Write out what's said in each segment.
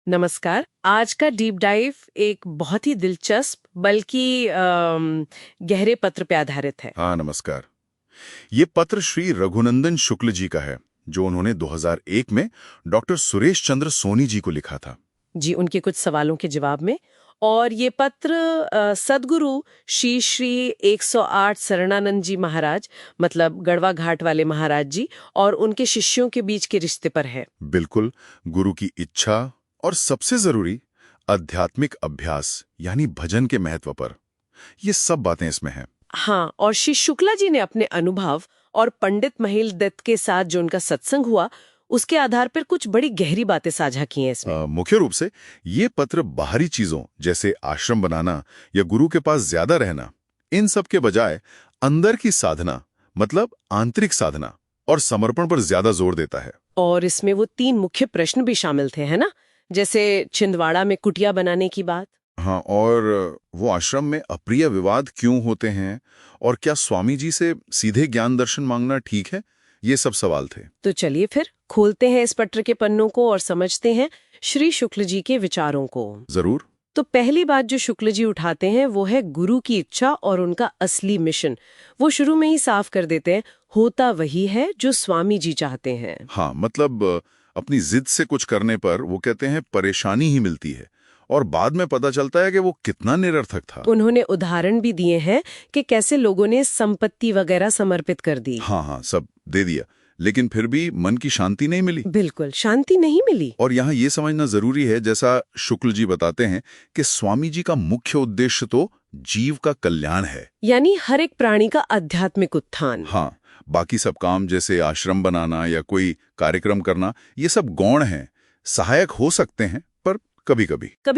नमस्कार। आज का डीप डाइव एक बहुत ही दिलचस्प बल्कि गहरे पत्र पे आधारित है। हाँ, नमस्कार। ये पत्र श्री रघुनंदन शुक्ल जी का है, जो उन्होंने 2001 में डॉक्टर सुरेश चंद्र सोनी जी को लिखा था। जी, उनके कुछ सवालों के जवाब में। और ये पत्र सद्गुरु श्री श्री 108 शरणानंद जी महाराज, मतलब गढ़वा घाट वाले महाराज जी, और उनके शिष्यों के बीच के रिश्ते पर है। बिल्कुल, गुरु की इच्छा और सबसे जरूरी आध्यात्मिक अभ्यास यानी भजन के महत्व पर। ये सब बातें इसमें हैं। हाँ, और श्री शुक्ला जी ने अपने अनुभव और पंडित महेश दत्त के साथ जो उनका सत्संग हुआ, उसके आधार पर कुछ बड़ी गहरी बातें साझा की हैं इसमें। मुख्य रूप से ये पत्र बाहरी चीजों जैसे आश्रम बनाना या गुरु के पास ज्यादा रहना, इन सब के बजाय अंदर की साधना, मतलब आंतरिक साधना और समर्पण पर ज्यादा जोर देता है। और इसमें वो 3 मुख्य प्रश्न भी शामिल थे, है ना? जैसे छिंदवाड़ा में कुटिया बनाने की बात। हाँ, और वो आश्रम में अप्रिय विवाद क्यों होते हैं और क्या स्वामी जी से सीधे ज्ञान दर्शन मांगना ठीक है, ये सब सवाल थे। तो चलिए फिर खोलते हैं इस पत्र के पन्नों को और समझते हैं श्री शुक्ल जी के विचारों को। जरूर। तो पहली बात जो शुक्ल जी उठाते हैं वो है गुरु की इच्छा और उनका असली मिशन। वो शुरू में ही साफ कर देते हैं, होता वही है जो स्वामी जी चाहते हैं। हाँ, मतलब अपनी जिद से कुछ करने पर वो कहते हैं परेशानी ही मिलती है, और बाद में पता चलता है कि वो कितना निरर्थक था। उन्होंने उदाहरण भी दिए हैं कि कैसे लोगों ने संपत्ति वगैरह समर्पित कर दी। हाँ हाँ, सब दे दिया, लेकिन फिर भी मन की शांति नहीं मिली। बिल्कुल, शांति नहीं मिली। और यहाँ ये समझना जरूरी है, जैसा शुक्ल जी बताते हैं, कि स्वामी जी का मुख्य उद्देश्य तो जीव का कल्याण है, यानी हर एक प्राणी का आध्यात्मिक उत्थान। हाँ, बाकी सब काम जैसे आश्रम बनाना या कोई कार्यक्रम करना, ये सब गौण हैं, सहायक हो सकते हैं, पर कभी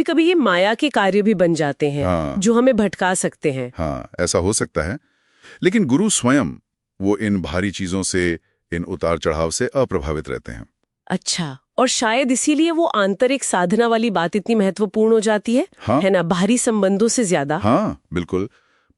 कभी ये माया के कार्य भी बन जाते हैं। हाँ, जो हमें भटका सकते हैं। हाँ, ऐसा हो सकता है। लेकिन गुरु स्वयं वो इन भारी चीजों से, इन उतार चढ़ाव से अप्रभावित रहते हैं। अच्छा, और शायद इसीलिए वो आंतरिक साधना वाली बात इतनी महत्वपूर्ण हो जाती है। हाँ, है ना, बाहरी संबंधों से ज्यादा। हाँ, बिल्कुल।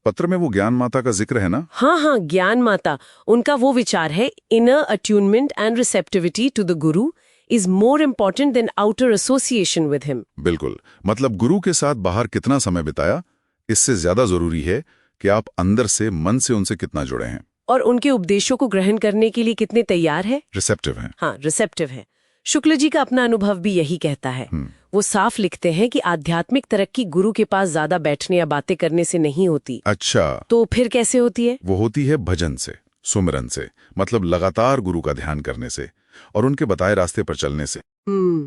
पत्र में वो ज्ञान माता का जिक्र है ना। हाँ हाँ, ज्ञान माता। उनका वो विचार है, inner attunement and receptivity to the guru is more important than outer association with him. बिल्कुल, मतलब गुरु के साथ बाहर कितना समय बिताया, इससे ज्यादा जरूरी है कि आप अंदर से, मन से उनसे कितना जुड़े हैं और उनके उपदेशों को ग्रहण करने के लिए कितने तैयार है, रिसेप्टिव हैं। हाँ, रिसेप्टिव है। शुक्ल जी का अपना अनुभव भी यही कहता है। वो साफ लिखते हैं कि आध्यात्मिक तरक्की गुरु के पास ज्यादा बैठने या बातें करने से नहीं होती। अच्छा, तो फिर कैसे होती है? वो होती है भजन से, सुमिरन से, मतलब लगातार गुरु का ध्यान करने से और उनके बताए रास्ते पर चलने से।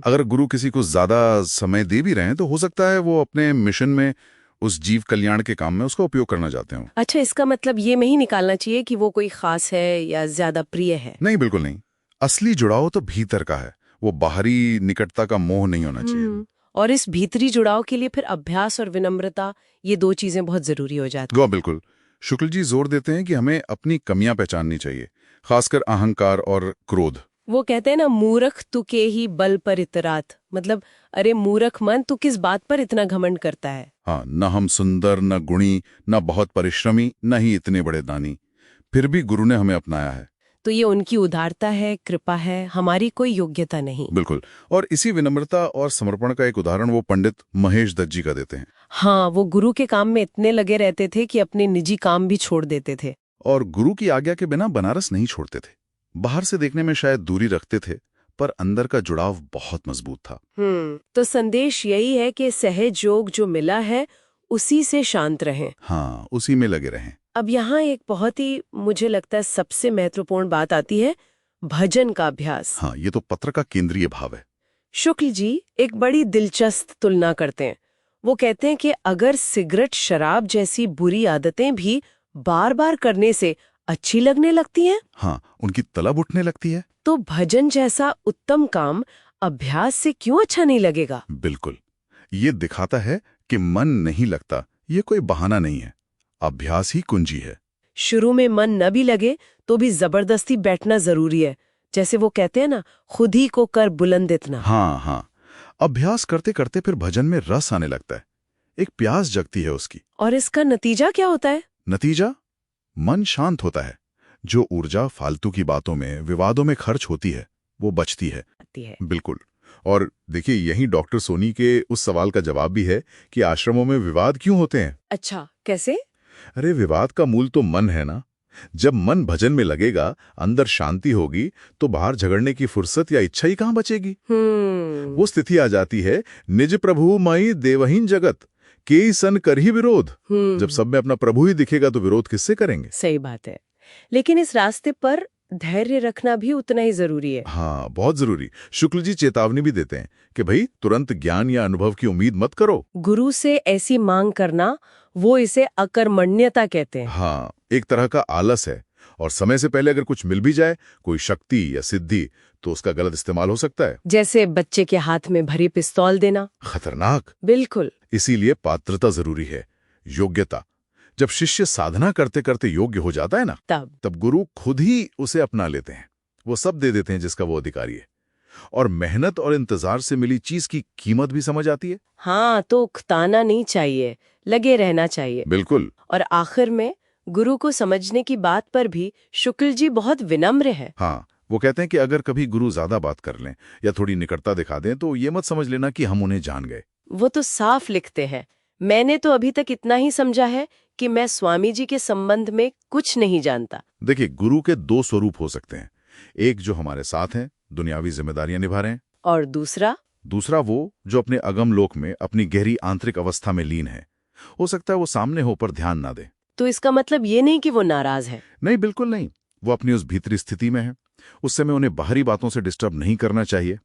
अगर गुरु किसी को ज्यादा समय दे भी रहे हैं, तो हो सकता है वो अपने मिशन में, उस जीव कल्याण के काम में उसका उपयोग करना चाहते हो। अच्छा, इसका मतलब ये नहीं निकालना चाहिए कि वो कोई खास है या ज्यादा प्रिय है। नहीं, बिल्कुल नहीं। असली जुड़ाव तो भीतर का है, वो बाहरी निकटता का मोह नहीं होना चाहिए। और इस भीतरी जुड़ाव के लिए फिर अभ्यास और विनम्रता, ये 2 चीजें बहुत जरूरी हो जाती हैं। बिल्कुल। शुक्ल जी जोर देते हैं कि हमें अपनी कमियां पहचाननी चाहिए, खासकर अहंकार और क्रोध। वो कहते हैं ना, मूर्ख तू के ही बल पर इतरात, मतलब अरे मूर्ख मन, तू किस बात पर इतना घमंड करता है। हाँ, न हम सुंदर, न गुणी, न बहुत परिश्रमी, न ही इतने बड़े दानी, फिर भी गुरु ने हमें अपनाया है। तो ये उनकी उदारता है, कृपा है, हमारी कोई योग्यता नहीं। बिल्कुल। और इसी विनम्रता और समर्पण का एक उदाहरण वो पंडित महेश दत्त जी का देते हैं। हाँ, वो गुरु के काम में इतने लगे रहते थे कि अपने निजी काम भी छोड़ देते थे। और गुरु की आज्ञा के बिना बनारस नहीं छोड़ते थे। बाहर से देखने में शायद दूरी रखते थे, पर अंदर का जुड़ाव बहुत मजबूत था। तो संदेश यही है कि सहज योग जो मिला है उसी से शांत रहें। हाँ, उसी में लगे रहें। अब यहाँ एक बहुत ही, मुझे लगता है, सबसे महत्वपूर्ण बात आती है, भजन का अभ्यास। हाँ, ये तो पत्र का केंद्रीय भाव है। शुक्ल जी एक बड़ी दिलचस्प तुलना करते हैं। वो कहते हैं कि अगर सिगरेट, शराब जैसी बुरी आदतें भी बार बार करने से अच्छी लगने लगती हैं, हाँ, उनकी तलब उठने लगती है, तो भजन जैसा उत्तम काम अभ्यास से क्यों अच्छा नहीं लगेगा? बिल्कुल। ये दिखाता है कि मन नहीं लगता, ये कोई बहाना नहीं है, अभ्यास ही कुंजी है। शुरू में मन न भी लगे तो भी जबरदस्ती बैठना जरूरी है। जैसे वो कहते हैं ना, खुद ही को कर बुलंद इतना। हाँ हाँ, अभ्यास करते करते फिर भजन में रस आने लगता है, एक प्यास जगती है उसकी। और इसका नतीजा क्या होता है? नतीजा, मन शांत होता है। जो ऊर्जा फालतू की बातों में, विवादों में खर्च होती है, वो बचती है। बिल्कुल। और देखिए यही डॉक्टर सोनी के उस सवाल का जवाब भी है कि आश्रमों में विवाद क्यों होते हैं। अच्छा, कैसे? अरे विवाद का मूल तो मन है ना। जब मन भजन में लगेगा, अंदर शांति होगी, तो बाहर झगड़ने की फुर्सत या इच्छा ही कहाँ बचेगी। वो स्थिति आ जाती है, निज प्रभु मई देवहीन जगत के सन कर ही विरोध। जब सब में अपना प्रभु ही दिखेगा तो विरोध किससे करेंगे। सही बात है। लेकिन इस रास्ते पर धैर्य रखना भी उतना ही जरूरी है। हाँ, बहुत जरूरी। शुक्ल जी चेतावनी भी देते हैं कि भाई तुरंत ज्ञान या अनुभव की उम्मीद मत करो। गुरु से ऐसी मांग करना, वो इसे अकर्मण्यता कहते हैं। हाँ, एक तरह का आलस है। और समय से पहले अगर कुछ मिल भी जाए, कोई शक्ति या सिद्धि, तो उसका गलत इस्तेमाल हो सकता है। जैसे बच्चे के हाथ में भरी पिस्तौल देना। खतरनाक। बिल्कुल। इसीलिए पात्रता जरूरी है, योग्यता। जब शिष्य साधना करते करते योग्य हो जाता है ना, तब गुरु खुद ही उसे अपना लेते हैं। वो सब दे देते हैं जिसका वो अधिकारी है। और मेहनत और इंतजार से मिली चीज की कीमत भी समझ आती है। हाँ, तो उकताना नहीं चाहिए, लगे रहना चाहिए। बिल्कुल। और आखिर में गुरु को समझने की बात पर भी शुक्ल जी बहुत विनम्र है। हाँ, वो कहते हैं कि अगर कभी गुरु ज्यादा बात कर लें या थोड़ी निकटता दिखा दें तो ये मत समझ लेना कि हम उन्हें जान गए। वो तो साफ लिखते हैं, मैंने तो अभी तक इतना ही समझा है कि मैं स्वामी जी के संबंध में कुछ नहीं जानता। देखिए, गुरु के दो स्वरूप हो सकते हैं। एक जो हमारे साथ हैं, दुनियावी जिम्मेदारियां निभा रहे हैं। और दूसरा वो जो अपने अगम लोक में अपनी गहरी आंतरिक अवस्था में लीन है। हो सकता है वो सामने हो पर ध्यान ना दे। तो इसका मतलब ये नहीं कि वो नाराज है। नहीं, बिल्कुल नहीं। वो अपनी उस भीतरी स्थिति में है। उस समय उन्हें बाहरी बातों से डिस्टर्ब नहीं करना चाहिए।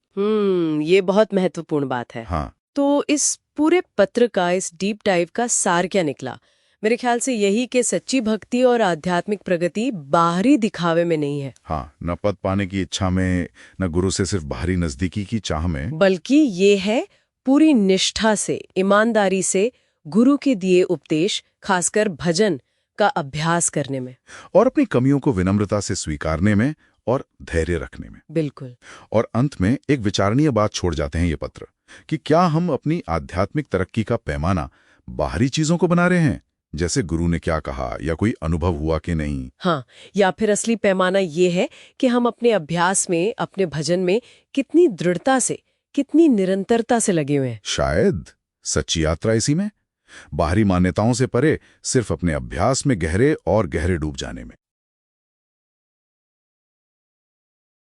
ये बहुत महत्वपूर्ण बात है। हाँ। तो इस पूरे पत्र का, इस डीप डाइव का सार क्या निकला? मेरे ख्याल से यही कि सच्ची भक्ति और आध्यात्मिक प्रगति बाहरी दिखावे में नहीं है। हाँ, न पद पाने की इच्छा में, न गुरु से सिर्फ बाहरी नजदीकी की चाह में, बल्कि ये है पूरी निष्ठा से, ईमानदारी से गुरु के दिए उपदेश, खासकर भजन का अभ्यास करने में, और अपनी कमियों को विनम्रता से स्वीकारने में और धैर्य रखने में। बिल्कुल। और अंत में एक विचारणीय बात छोड़ जाते हैं ये पत्र, कि क्या हम अपनी आध्यात्मिक तरक्की का पैमाना बाहरी चीजों को बना रहे हैं, जैसे गुरु ने क्या कहा या कोई अनुभव हुआ कि नहीं। हाँ, या फिर असली पैमाना ये है कि हम अपने अभ्यास में, अपने भजन में कितनी दृढ़ता से, कितनी निरंतरता से लगे हुए हैं। शायद सच्ची यात्रा इसी में, बाहरी मान्यताओं से परे सिर्फ अपने अभ्यास में गहरे और गहरे डूब जाने में।